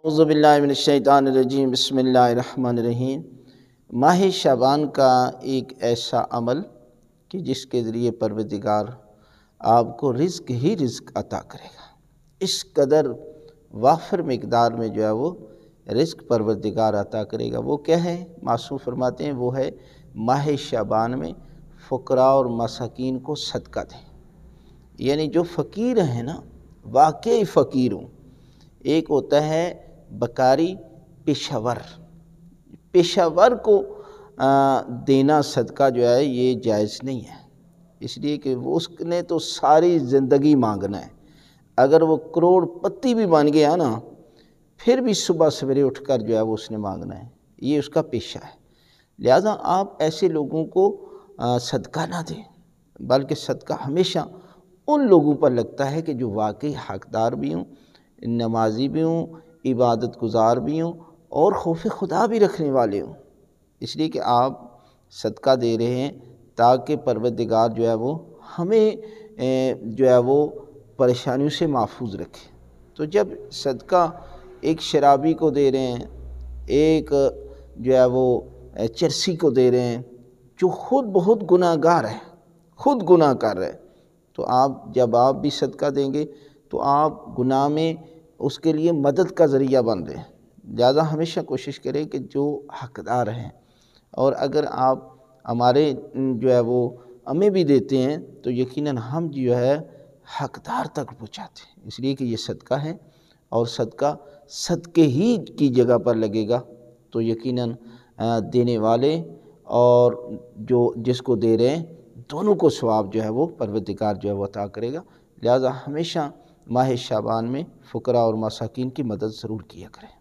اعوذ باللہ من الشیطان الرجیم، بسم اللہ الرحمن الرحیم۔ ماہ شعبان کا ایک ایسا عمل کہ جس کے ذریعے پروردگار آپ کو رزق ہی رزق عطا کرے گا۔ اس قدر وافر مقدار میں جو ہے وہ رزق پروردگار عطا کرے گا۔ وہ کیا ہے؟ معصوم فرماتے ہیں وہ ہے ماہ شعبان میں فقراء اور مساکین کو صدقہ دیں۔ یعنی جو فقیر ہیں نا، واقعی فقیر ہوں۔ ایک ہوتا ہے بکاری پیشہ ور کو دینا صدقہ جو ہے یہ جائز نہیں ہے، اس لیے کہ اس نے تو ساری زندگی مانگنا ہے۔ اگر وہ کروڑ پتی بھی بن گیا نا، پھر بھی صبح سویرے اٹھ کر جو ہے وہ اس نے مانگنا ہے، یہ اس کا پیشہ ہے۔ لہذا آپ ایسے لوگوں کو صدقہ نہ دیں، بلکہ صدقہ ہمیشہ ان لوگوں پر لگتا ہے کہ جو واقعی حقدار بھی ہوں، نمازی بھی ہوں، عبادت گزار بھی ہوں اور خوف خدا بھی رکھنے والے ہوں۔ اس لیے کہ آپ صدقہ دے رہے ہیں تاکہ پروردگار جو ہے وہ ہمیں جو ہے وہ پریشانیوں سے محفوظ رکھے۔ تو جب صدقہ ایک شرابی کو دے رہے ہیں، ایک جو ہے وہ چرسی کو دے رہے ہیں جو خود بہت گناہ گار ہے، خود گناہ کر رہے، تو جب آپ بھی صدقہ دیں گے تو آپ گناہ میں اس کے لیے مدد کا ذریعہ بن رہے ہیں۔ لہذا ہمیشہ کوشش کریں کہ جو حقدار ہیں، اور اگر آپ ہمارے جو ہے وہ ہمیں بھی دیتے ہیں تو یقیناً ہم جو ہے حقدار تک پہنچاتے ہیں، اس لیے کہ یہ صدقہ ہے، اور صدقہ صدقے ہی کی جگہ پر لگے گا تو یقیناً دینے والے اور جو جس کو دے رہے ہیں دونوں کو ثواب جو ہے وہ پروردگار جو ہے وہ عطا کرے گا۔ لہذا ہمیشہ ماہ شعبان میں فقراء اور مساکین کی مدد ضرور کیا کریں۔